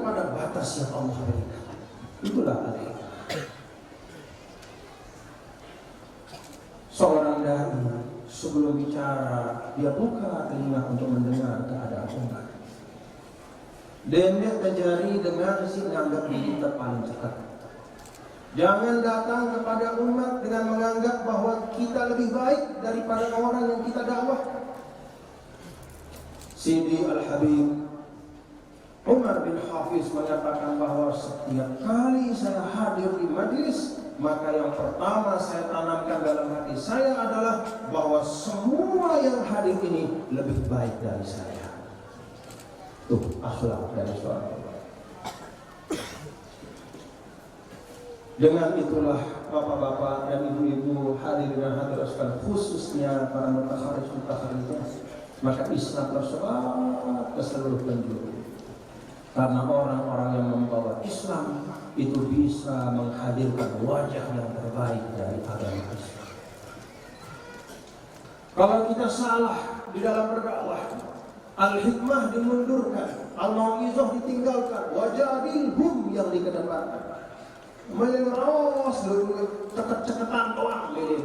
pada batas yang Allah berikan. Itulah adil. Seorang dai sebelum bicara, dia buka telinga untuk mendengar keadaan umat. Dan dia terjadi dengan menganggap diri paling cepat. Jangan datang kepada umat dengan menganggap bahwa kita lebih baik daripada orang yang kita dakwah. Sidi Al-Habib Umar bin Hafiz menyatakan bahwa setiap kali saya hadir di majlis, maka yang pertama saya tanamkan dalam hati saya adalah bahwa semua yang hadir ini lebih baik dari saya. Tuh akhlak dari seorang ulama. Dengan itulah bapak-bapak dan ibu-ibu hadirin dan hadirat sekalian, khususnya para mutakharij, maka Islam tersebar ke seluruh penjuru. Karena orang-orang yang membawa Islam itu bisa menghadirkan wajah yang terbaik dari agama Islam. Kalau kita salah di dalam berdakwah, al-hikmah dimundurkan, al-mau'izah ditinggalkan, wajadilhum yang dikedepankan. Menerus ceket-ceketan doang milih.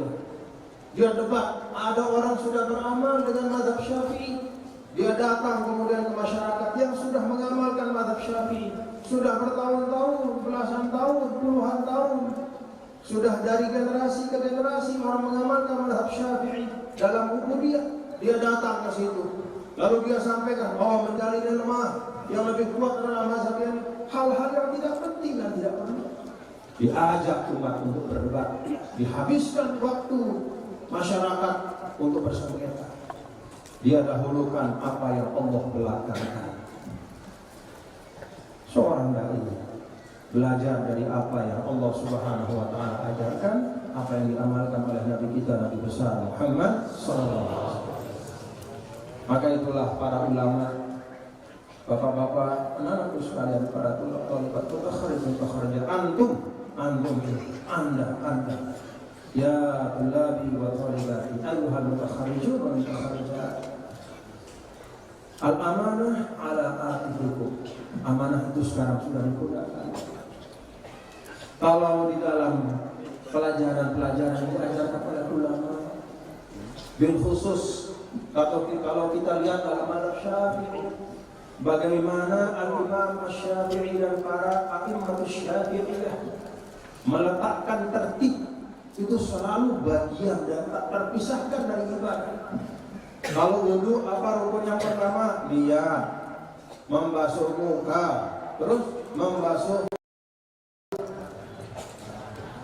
Dia debat, ada orang sudah beramal dengan mazhab Syafi'i, dia datang kemudian ke masyarakat yang sudah mengamalkan mazhab Syafi'i, sudah bertahun-tahun, belasan tahun, puluhan tahun, sudah dari generasi ke generasi orang mengamalkan mazhab Syafi'i dalam ubudiyah. Dia datang ke situ, lalu dia sampaikan, oh mencari lemah yang lebih kuat adalah mazhab ini, hal-hal yang tidak penting dan tidak perlu. Diajak umat untuk berdebat, dihabiskan waktu masyarakat untuk bersengketa. Dia dahulukan apa yang Allah belakangkan. Seorang dai belajar dari apa yang Allah Subhanahu wa taala ajarkan, apa yang diamalkan oleh Nabi kita, Nabi besar Muhammad SAW. Maka itulah para ulama, bapak-bapak, anak-anakku sekalian, para thalibat mutakharij, anda ya tulabi wa thalibati ayuhal mutakharijun wa mutakharijat, al-amanah ala atikum. Amanah itu sekarang sudah digunakan. Kalau di dalam pelajaran-pelajaran yang diajarkan oleh ulama, bil khusus kalau kita lihat dalam mazhab Syafi'i, bagaimana al-Imam Asy-Syafi'i dan para a'immatus Syafi'iyah meletakkan tertib itu selalu bagian dan tak terpisahkan dari ibadah. Kalau wudu apa rukun yang pertama? Niat, membasuh muka, terus membasuh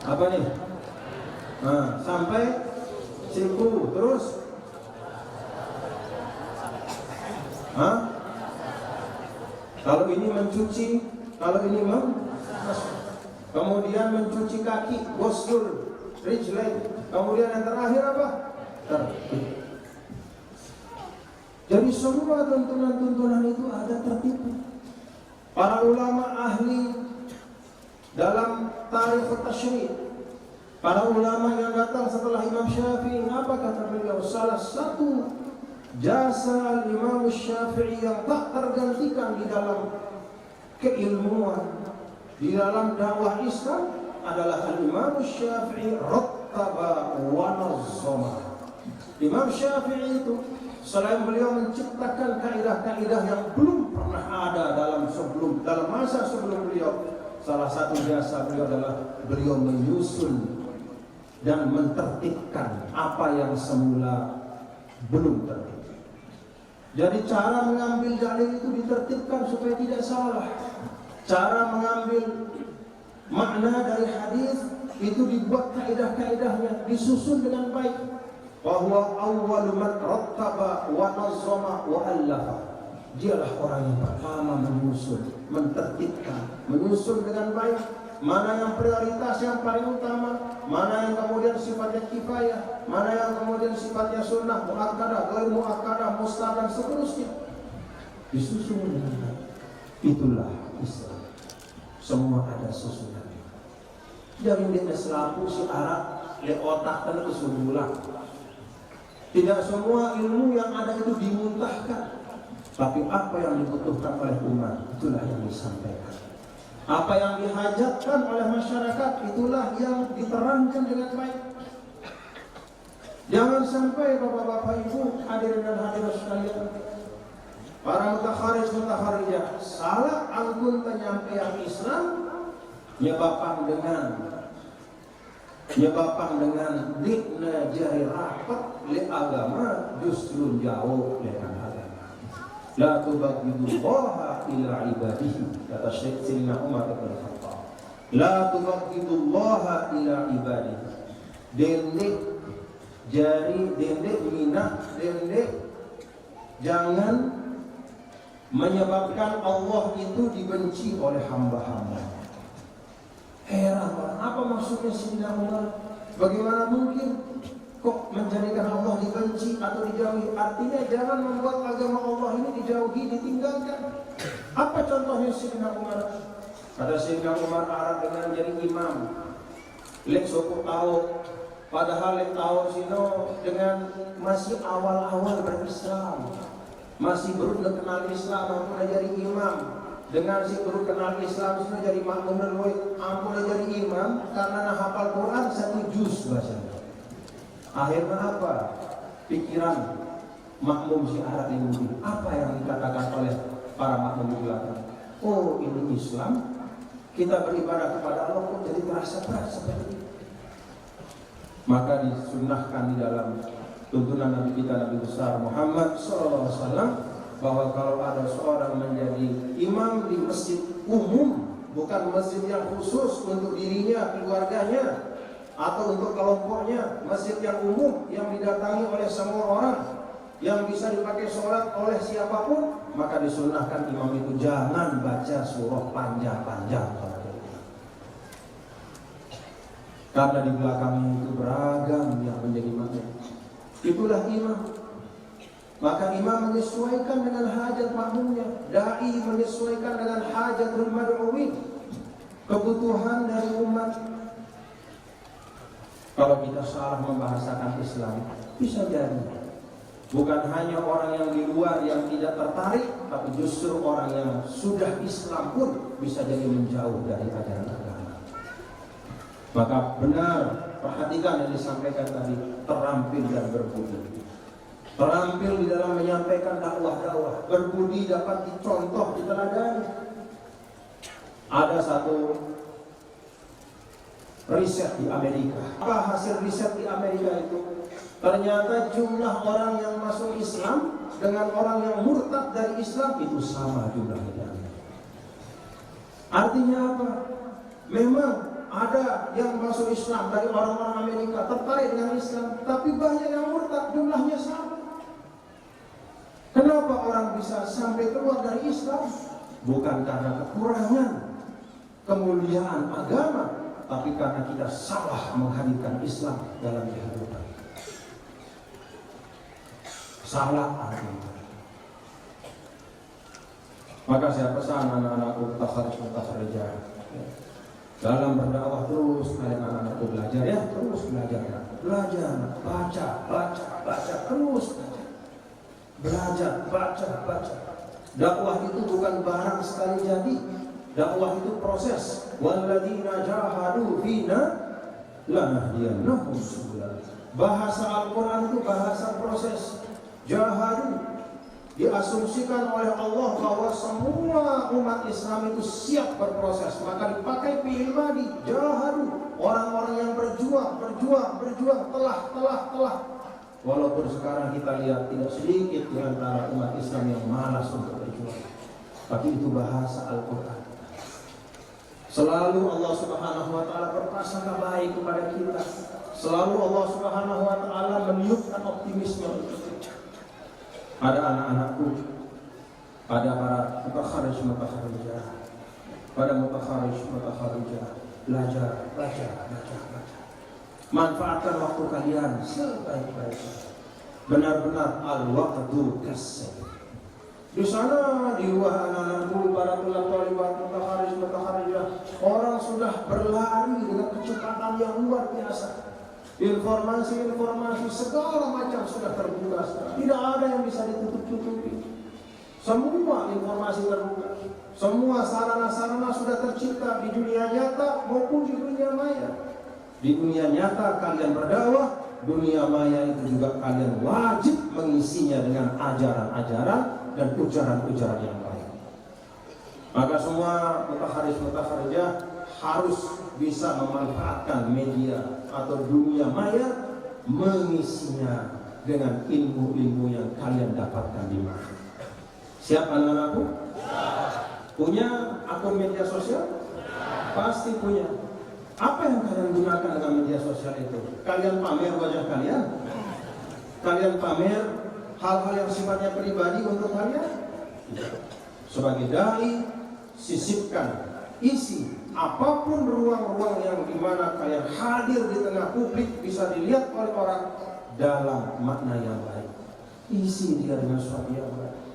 apa nih? Nah, sampai siku, terus kalau ini mencuci, kalau ini kemudian mencuci kaki, ghusl rijlain, kemudian yang terakhir apa? Tertib. Jadi semua tuntunan-tuntunan itu ada tertib. Para ulama ahli dalam tarikh tasyri', para ulama yang datang setelah Imam Syafi'i, apa kata beliau? Salah satu jasa Imam Syafi'i yang tak tergantikan di dalam keilmuan, di dalam dakwah Islam adalah Imam Syafi'i rattaba wa nazzama. Imam Syafi'i itu selain beliau menciptakan kaidah-kaidah yang belum pernah ada dalam masa sebelum beliau, salah satu jasa beliau adalah beliau menyusun dan mentertibkan apa yang semula belum tertib. Jadi cara mengambil dalil itu ditertibkan supaya tidak salah. Cara mengambil makna dari hadis itu dibuat kaidah-kaidahnya, disusun dengan baik. Bahwa awwalu man rattaba wa nazzama wa allafa, dialah orang yang pertama menyusun, mentertibkan, menyusun dengan baik mana yang prioritas yang paling utama, mana yang kemudian sifatnya kifayah, mana yang kemudian sifatnya sunnah, muakkadah, ghair muakkadah, mustahab dan seterusnya. Disusun dengan baik. Itulah Islam. Semua ada susunannya. Jangan dia selaku si Arab le otak dan kesubulan. Tidak semua ilmu yang ada itu dimuntahkan. Tapi apa yang dibutuhkan oleh umat, itulah yang disampaikan. Apa yang dihajatkan oleh masyarakat, itulah yang diterangkan dengan baik. Jangan sampai bapak-bapak ibu, hadirin dan hadirat sekalian, para mutakharijah salah anggun penyampaian Islam, nyebabkan dengan dikna jari rapat li agama justru jauh dengan agama. La tubaghidullaha ila ibadihi, kata Syekh Sayyidina Umar bin Khattab. La tubaghidullaha ila ibadihi. Dendek jari, dendek minah, dendek jangan menyebabkan Allah itu dibenci oleh hamba-hamba. Heran, apa maksudnya Sayyidina Umar? Bagaimana mungkin kok menjadikan Allah dibenci atau dijauhi? Artinya jangan membuat agama Allah ini dijauhi, ditinggalkan. Apa contohnya Sayyidina Umar? Kata Sayyidina Umar, Arab dengan jadi imam. Lek soko tahu, padahal lek tahu sino dengan masih awal-awal berislam, masih baru kenal Islam, mulai jadi imam. Dengan si baru kenal Islam sudah jadi makmum dan ampun jadi imam karena hafal Quran 1 juz bahasanya. Akhirnya apa? Pikiran makmum si Arab ini apa yang dikatakan oleh para makmum di belakang? Oh, ini Islam. Kita beribadah kepada Allah kok jadi terasa berat seperti ini. Maka disunnahkan di dalam tuntunan Nabi kita Nabi besar Muhammad SAW bahwa kalau ada seorang menjadi imam di masjid umum, bukan masjid yang khusus untuk dirinya, keluarganya, atau untuk kelompoknya, masjid yang umum yang didatangi oleh semua orang, yang bisa dipakai sholat oleh siapapun, maka disunnahkan imam itu jangan baca surah panjang-panjang. Karena di belakangnya itu beragam yang menjadi makmum. Itulah imam. Maka imam menyesuaikan dengan hajat makmumnya, dai menyesuaikan dengan hajatul mad'uwin, kebutuhan dari umat. Kalau kita salah membahasakan Islam, bisa jadi bukan hanya orang yang di luar yang tidak tertarik, tapi justru orang yang sudah Islam pun bisa jadi menjauh dari ajaran agama. Maka benar, perhatikan yang disampaikan tadi, terampil dan berbudi. Terampil di dalam menyampaikan dakwah-dakwah, berbudi dapat dicontoh, diteladani. Ada satu riset di Amerika. Apa hasil riset di Amerika itu? Ternyata jumlah orang yang masuk Islam dengan orang yang murtad dari Islam itu sama jumlahnya. Artinya apa? Memang ada yang masuk Islam dari orang-orang Amerika tertarik dengan Islam, tapi banyak yang murtad, jumlahnya sama. Kenapa orang bisa sampai keluar dari Islam? Bukan karena kekurangan kemuliaan agama, tapi karena kita salah menghadirkan Islam dalam kehidupan. Salah agama. Maka saya pesan anak-anakku mutakharijah, dalam berdakwah terus kalian anak-anakku belajar ya, terus belajar, baca, terus belajar, baca. Dakwah itu bukan barang sekali jadi. Dakwah itu proses. Walladzina jahadu fina lanahdiyannahum subulana. Bahasa Al-Quran itu bahasa proses. Jahadu diasumsikan oleh Allah bahwa semua umat Islam itu siap berproses, maka dipakai fi'il madhi, jahadu, orang-orang yang berjuang, telah. Walaupun sekarang kita lihat tidak sedikit di antara umat Islam yang malas untuk berjuang, tapi itu bahasa Al-Quran. Selalu Allah Subhanahu wa ta'ala berprasangka baik kepada kita. Selalu Allah Subhanahu wa ta'ala meniupkan optimisme. Pada anak-anakku, pada para mutakharijah, belajar. Manfaatkan waktu kalian sebaik-baiknya. Benar-benar al-waqtu kas-sayf. Di sana di luar anak-anakku, para thalibah mutakharijah, orang sudah berlari dengan kecepatan yang luar biasa. Informasi segala macam sudah terbuka. Tidak ada yang bisa ditutup-tutupi. Semua informasi terbuka, semua sarana-sarana sudah tercipta di dunia nyata maupun di dunia maya. Di dunia nyata kalian berdakwah, dunia maya itu juga kalian wajib mengisinya dengan ajaran-ajaran dan ujaran-ujaran yang baik. Maka semua mutaharis-mutaharijah harus bisa memanfaatkan media atau dunia maya, mengisinya dengan ilmu-ilmu yang kalian dapatkan di mana. Siap anak-anakku? Punya akun media sosial? Pasti punya. Apa yang kalian gunakan dengan media sosial itu? Kalian pamer wajah kalian? Kalian pamer hal-hal yang sifatnya pribadi untuk kalian? Sebagai dai, sisipkan, isi apapun ruang-ruang yang dimana kalian hadir di tengah publik bisa dilihat oleh orang dalam makna yang baik. Isi dia dengan sesuatu yang baik.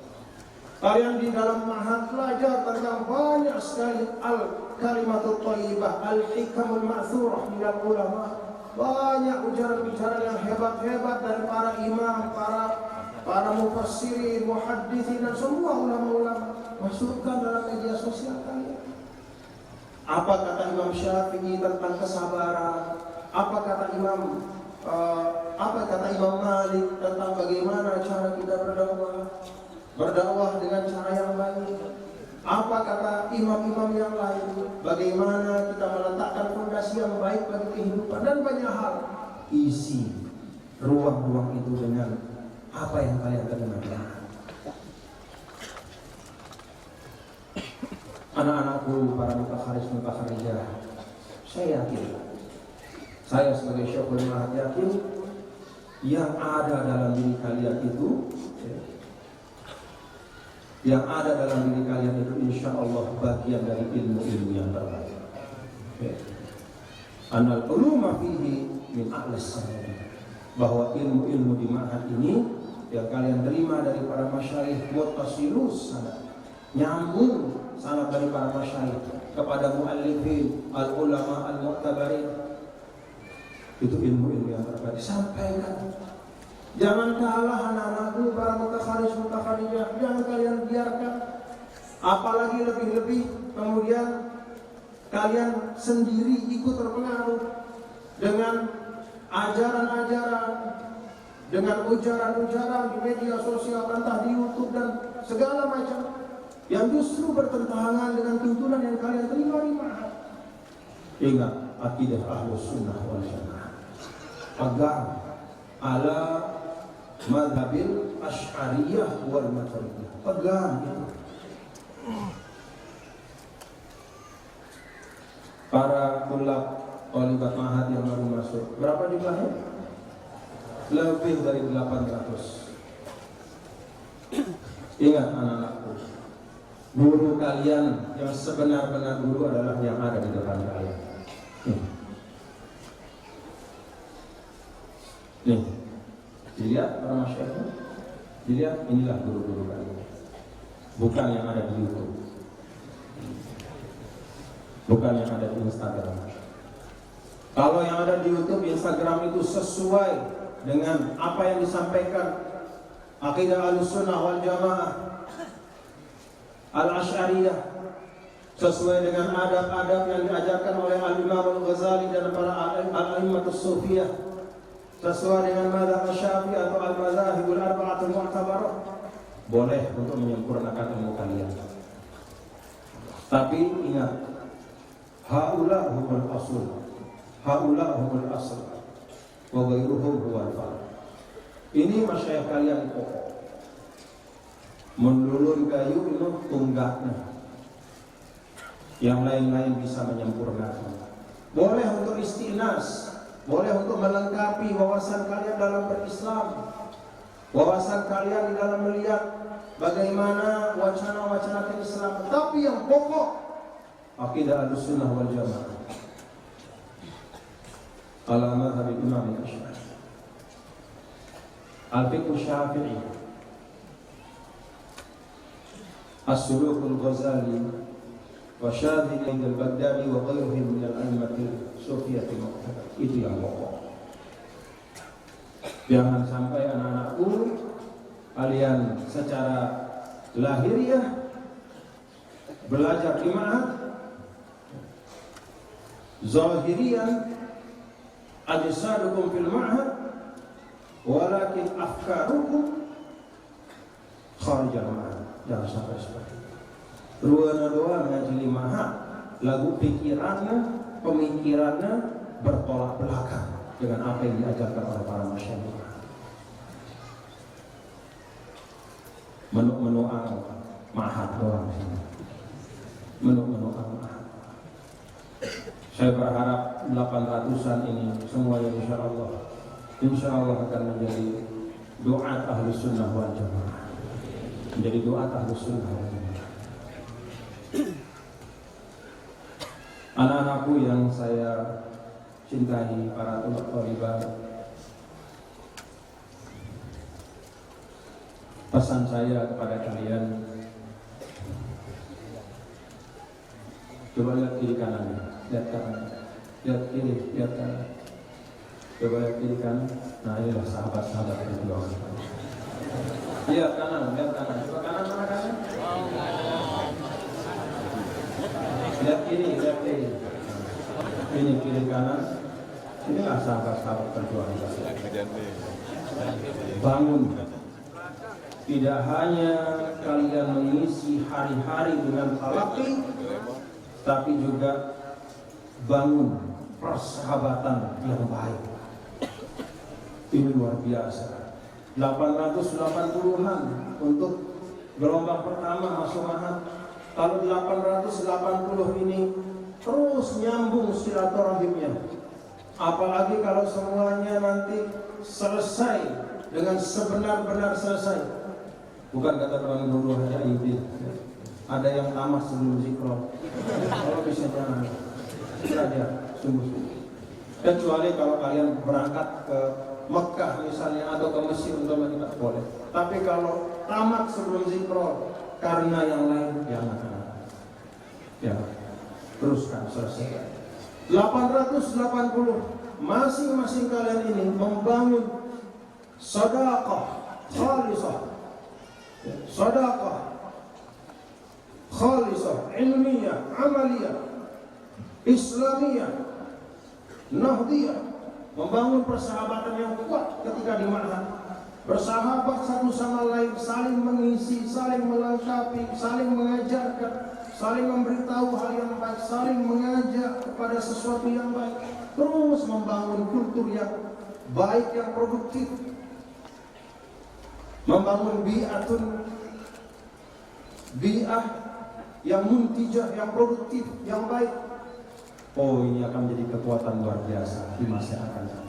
Kalian di dalam ma'had belajar tentang banyak sekali al-kalimatut thayyibah, al-hikamul ma'thurah minal ulama. Banyak ujaran-ujaran yang hebat-hebat dari para imam, para mufassirin, muhaddithin dan semua ulama-ulama. Masukkan dalam media sosial kalian. Apa kata Imam Syafi'i tentang kesabaran? Apa kata Imam Malik tentang bagaimana cara kita berdakwah dengan cara yang baik? Apa kata imam-imam yang lain? Bagaimana kita meletakkan fondasi yang baik bagi kehidupan dan banyak hal. Isi ruang-ruang itu dengan apa yang kalian kenal. Anak-anakku, para mutaharis-mutaharijah, saya yakin, saya sebagai Syekhul Ma'had yakin yang ada dalam diri kalian itu, insya Allah bagian dari ilmu-ilmu yang terbaik. Anal uluma fihi min a'las samawat, bahwa ilmu-ilmu di ma'had ini yang kalian terima dari para masyayikh muttasilus sanad, nyambung sanad dari para masyayikh kepada muallifin, al-ulama, al-mu'tabarin. Itu ilmu-ilmu yang terbaik. Sampaikan. Jangan kalah anak-anakku, para mutaharis-mutaharijah, jangan kalian biarkan. Apalagi lebih-lebih kemudian kalian sendiri ikut terpengaruh dengan ajaran-ajaran, dengan ujaran-ujaran di media sosial, entah di YouTube dan segala macam, yang justru bertentangan dengan tuntunan yang kalian terima di ma'had. Ingat akidah Ahlus Sunnah wal Jamaah, pegang ala madhabil Asy'ariyah wal Maturidiyah, pegang itu. Para tulab talibat ma'had yang baru masuk, berapa jumlahnya? Lebih dari 800. Ingat anak-anakku, guru kalian yang sebenar-benar guru adalah yang ada di depan kalian. Nih, dilihat para masyarakat, dilihat, inilah guru-guru kalian. Bukan yang ada di YouTube, bukan yang ada di Instagram. Kalau yang ada di YouTube, Instagram itu sesuai dengan apa yang disampaikan akidah Ahlussunnah wal Jamaah, Al-Asy'ariyah, sesuai dengan adab-adab yang diajarkan oleh Al-Imam Al-Ghazali dan para al-a'immatus sufiyah, sesuai dengan mazhab Syafi'i atau al-mazahibul arba'atul mu'tabarah, boleh untuk menyempurnakan ilmu kalian. Tapi ingat, haula humul asul, haula humul asl, wa ghairuhum huwal farq. Ini masyayikh kalian pokok. Menulun kayu itu tunggaknya, yang lain-lain bisa menyempurnakan. Boleh untuk istinas, boleh untuk melengkapi wawasan kalian dalam berislam, wawasan kalian di dalam melihat bagaimana wacana-wacana keislaman. Tapi yang pokok akidah Ahlussunnah wal Jamaah ala madhhab Imam Asy'ari, al-fiqh Syafi'i, as-sulukul Ghazali, wa Syadhili al-Baghdadi wa ghairuhum min al-a'immatil sufiyatil mu'tabar. Itu yang pokok. Jangan sampai anak-anakku kalian secara lahiriah, belajar di ma'had, zahirian ajsadukum fil ma'had walakin afkarukum kharijal ma'had. Jangan sampai seperti itu. Ruana doa ngaji di ma'had, lagu pikirannya, pemikirannya bertolak belakang dengan apa yang diajarkan oleh para masyayikh. Menu-menu ma'had doang. Menu-menu ma'had. Saya berharap 800-an ini semuanya insya Allah akan menjadi doa Ahlus Sunnah wal Jamaah. Menjadi doa Ahlus Sunnah wal Jamaah. Anak-anakku yang saya cintai, para thalibah, pesan saya kepada kalian, coba lihat kiri kanan, lihat kanan, lihat kiri, lihat kanan, coba lihat kiri kanan. Nah, inilah sahabat-sahabat perjuangan. Lihat kanan, coba kanan, mana kanan? Lihat kiri, lihat kiri. Ini kiri kanan. Inilah sahabat-sahabat perjuangan. Bangun. Tidak hanya kalian mengisi hari-hari dengan talaqi, tapi juga bangun persahabatan yang baik. Ini luar biasa. 880-an untuk gelombang pertama masuk ma'had. Kalau 880 ini terus nyambung silaturahimnya. Apalagi kalau semuanya nanti selesai dengan sebenar-benar selesai. Bukan kata orang dulu hanya ini. Ada yang tamat sebelum zikro. Kalau bisa jangan. Saja sungguh-sungguh. Kecuali kalau kalian berangkat ke Mekah misalnya atau ke Mesir untuk kita boleh. Tapi kalau tamat sebelum zikro karena yang lain jangan. Ya, teruskan selesai. 880 masing-masing kalian ini membangun sedekah khalisah, sedekah khalisah, ilmiah, amaliyah, islamiyah, nahdiyah, membangun persahabatan yang kuat ketika di ma'had. Bersahabat satu sama lain, saling mengisi, saling melengkapi, saling mengajarkan, saling memberitahu hal yang baik, saling mengajak kepada sesuatu yang baik, terus membangun kultur yang baik, yang produktif, membangun bi'ah yang muntijah, yang produktif, yang baik. Oh, ini akan menjadi kekuatan luar biasa di masa yang akan datang.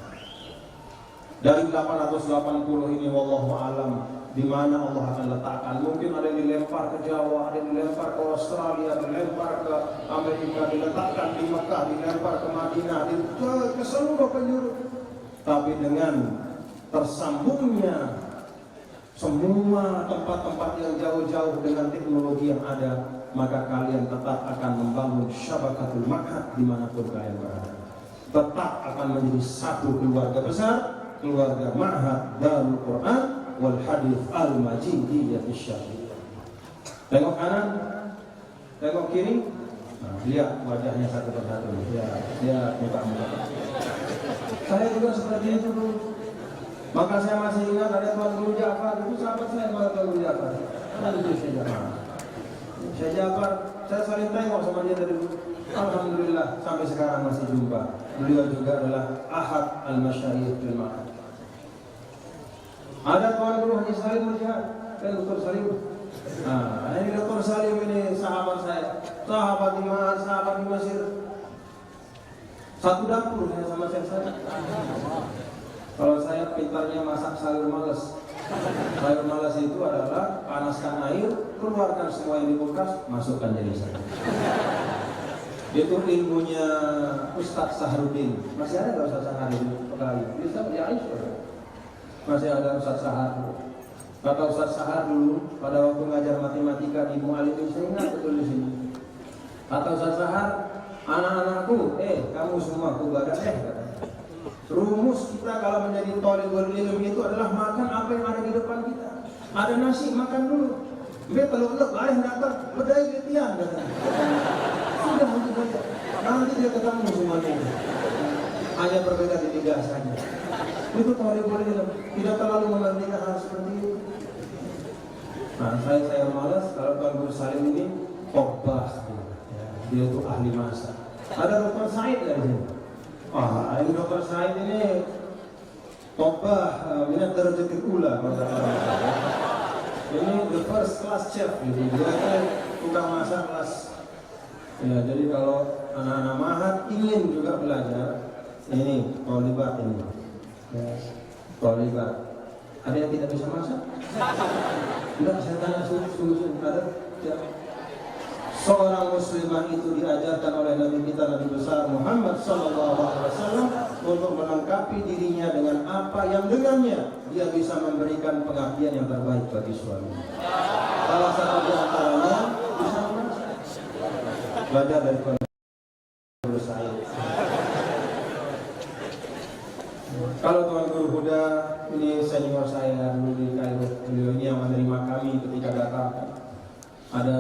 Dari 880 ini wallahu alam di mana Allah akan letakkan. Mungkin ada yang dilempar ke Jawa, ada yang dilempar ke Australia, dilempar ke Amerika, diletakkan di Mekah, dilempar ke Madinah, ke seluruh penjuru. Tapi dengan tersambungnya semua tempat-tempat yang jauh-jauh dengan teknologi yang ada, maka kalian tetap akan membangun syabakatul ma'had dimanapun kalian berada. Tetap akan menjadi satu keluarga besar, keluarga ma'had Darul Quran wal Hadith Al-Majidiyah Syar'iyyah. Tengok kanan, tengok kiri, nah, lihat wajahnya satu persatu. Ya, muka-muka. Saya juga seperti itu dulu. Maka saya masih ingat ada Tuan Guru Ja'far, itu sahabat saya Tuan Guru Ja'far. Ada itu Syekh Ja'far, saya saling tengok sama dia dari dulu. Alhamdulillah sampai sekarang masih jumpa. Beliau juga adalah ahad al-masyayikh fil ma'had. Ada Tuan Guru Haji Salim Mujahid, kan Dr. Salim. Nah, ini Dr. Salim ini sahabat saya, sahabat di Ma'had, sahabat di Mesir. Satu dapur saya sama saya. Kalau saya pintarnya masak sayur malas. Sayur malas itu adalah panaskan air, keluarkan semua yang di kulkas, masukkan jadi sayur. Itu ilmunya Ustadz Saharudin. Masih ada nggak Ustadz Saharudin? Bisa ya, masih ada Ustadz Sahar. Kata Ustadz Sahar dulu pada waktu ngajar matematika di Mu'alim, saya ingat betul di sini. Kata Ustadz Sahar, anak-anakku, kamu semua kubadah kata. Rumus kita kalau menjadi thalibul ilmi itu adalah makan apa yang ada di depan kita. Ada nasi, makan dulu. Dia kalau ayah datang, berdaya ketian katanya. Sudah itu saja. Nanti dia ketemu semuanya. Hanya berbeda di lidah saja. Itu boleh tidak terlalu mementingkan hal seperti itu. Nah, saya malas kalau Tuan Guru Salim ini obah. Ya, dia itu ahli masak. Ada Dr. Said dari sini. Ini Dr. Said ini obah minat darajatil ula. Ini the first class chef, gitu. Dia kan tukang masak kelas. Ya, jadi kalau anak-anak mahat ingin juga belajar, ini tolibat ini. Ya, tolibat. Ada yang tidak bisa masak? Tidak, saya tanya sungguh-sungguh ada. Ya. Seorang muslimah itu diajarkan oleh Nabi kita Nabi besar Muhammad SAW untuk melengkapi dirinya dengan apa yang dengannya dia bisa memberikan pengabdian yang terbaik bagi suaminya. Salah satu di antaranya bisa memasak. Belajar dari Guru saya. Kalau Tuan Guru Huda ini senior saya dulu di Kairo, beliau ini yang menerima kami ketika datang. Ada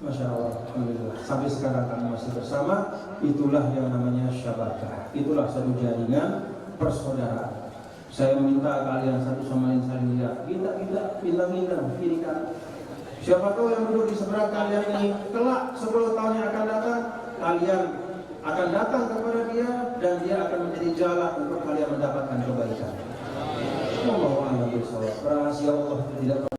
Masya Allah, Alhamdulillah. Sampai sekarang kami masih bersama. Itulah yang namanya syabakah. Itulah satu jaringan persaudaraan. Saya meminta kalian satu sama lain saling lihat. Kita bintang-bintang kiri kanan. Siapa tahu yang duduk di seberang kalian ini kelak 10 tahun yang akan datang, kalian akan datang kepada dia dan dia akan menjadi jalan untuk kalian mendapatkan kebaikan. Allah a'lam bishawab. Rahasia Allah tidak